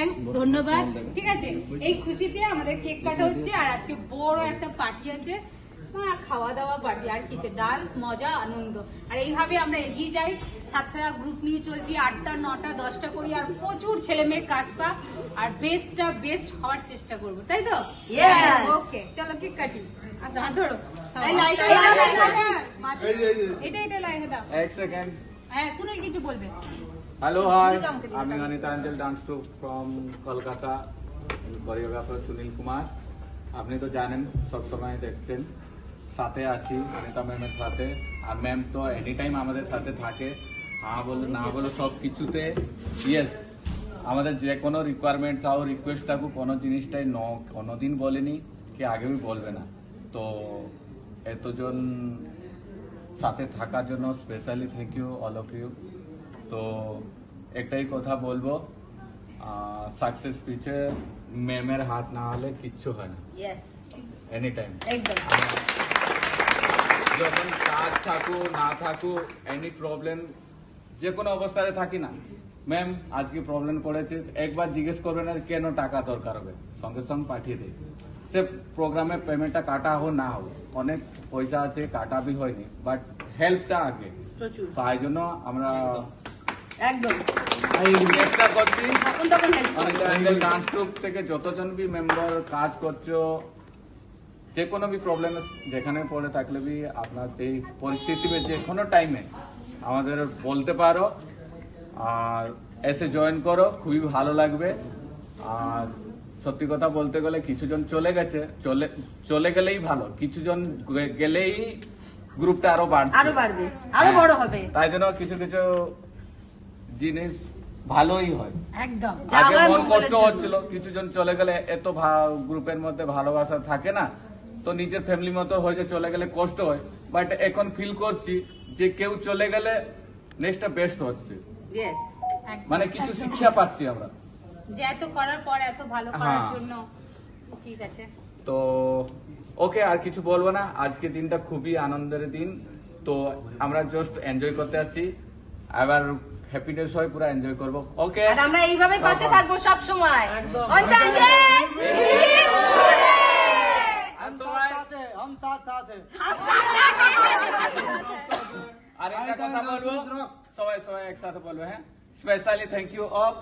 Thanks, ধন্যবাদ। ঠিক আছে, এই খুশিতে আমাদের কেক কাটা হচ্ছে আর আজকে বড় একটা পার্টি আছে, খাওয়া দাওয়া পার্টি, আর কিছু ডান্স, মজা, আনন্দ। আর এইভাবে আমরা এগিয়ে যাই, 7টা গ্রুপ নিয়ে চলছি, 8টা 9টা 10টা করি, আর প্রচুর ছেলে মেয়ে কাজ পা, আর বেস্ট হওয়ার চেষ্টা করবো, তাই তো? ওকে, চলো কেক কাটি। আর হাত ধরো, এটা লাইনে দাও। এক সেকেন্ড। হ্যাঁ, সুনীল কিছু বলবে। হ্যালো, হাই, আমি Anita Anchal dance troupe from Kolkata, choreographer Sunil Kumar. আপনি তো জানেন, সবসময় দেখছেন, সাথে আছি অনিতা ম্যামের সাথে। আর ম্যাম তো এনি টাইম আমাদের সাথে থাকে, হ্যাঁ বলো না বলো সব কিছুতে ইয়েস। আমাদের যে কোনো রিকোয়ারমেন্ট থাও, রিকোয়েস্ট থাকুক, কোনো জিনিসটাই কোনোদিন বলেনি কি আগেও বলবে না। তো এতজন সাথে থাকার জন্য specially thank you all of you. তো একটাই কথা বলবো, সাকসেস পিছে ম্যামের হাত না হলে কিচ্ছু হয় না। এনি টাইম যখন কাজ থাকুক না থাকুক, এনি প্রবলেম, যে কোনো অবস্থায় থাকি না, ম্যাম আজকে প্রবলেম পড়েছে, একবার জিজ্ঞেস করবেন আর কেন টাকা দরকার হবে, সঙ্গে সঙ্গে পাঠিয়ে দেয়। সে প্রোগ্রামে পেমেন্টটা কাটা হোক না হোক, অনেক পয়সা আছে, কাটা বি হয়নি, বাট হেল্পটা আগে। তাই জন্য আমরা একদম চেষ্টা করছি ডান্স গ্রুপ থেকে যতজন বি মেম্বার কাজ করছো, যে কোনো বি প্রবলেম যেখানে পড়ে থাকলে বি আপনার সেই পরিস্থিতি যে কোনো টাইমে আমাদের বলতে পারো, আর এসে জয়েন করো, খুবই ভালো লাগবে। আর সত্যি কথা বলতে গেলে কিছুজন চলে গেছে, চলে গেলেই ভালো, কিছুজন গেলেই গ্রুপটা আরো বাড়বে, আরো বড় হবে। তাই জন্য কিছু কিছু জিনিস ভালোই হয়। একদম আগে মন কষ্ট হচ্ছিল, কিছুজন চলে গেলে এত গ্রুপের মধ্যে ভালোবাসা থাকে না, তো নিজের ফ্যামিলি মতো হয়েছে, চলে গেলে কষ্ট হয়। বাট এখন ফিল করছি যে কেউ চলে গেলে নেক্সটটা বেস্ট হচ্ছে, মানে কিছু শিক্ষা পাচ্ছি আমরা, যে এত করার পর এত ভালো করার জন্য। ঠিক আছে, তো ওকে, আর কিছু বলবো না। আজকে দিনটা খুবই আনন্দের দিন, তো আমরা জাস্ট এনজয় করতে আসছি, আবার হ্যাপিনেস হয়, পুরো এনজয় করবো। ওকে, আর আমরা এইভাবে পাশে থাকবো সব সময়। আর একটা কথা বলবো, সবাই একসাথে বলবো, হ্যাঁ, স্পেশালি থ্যাংক ইউ অফ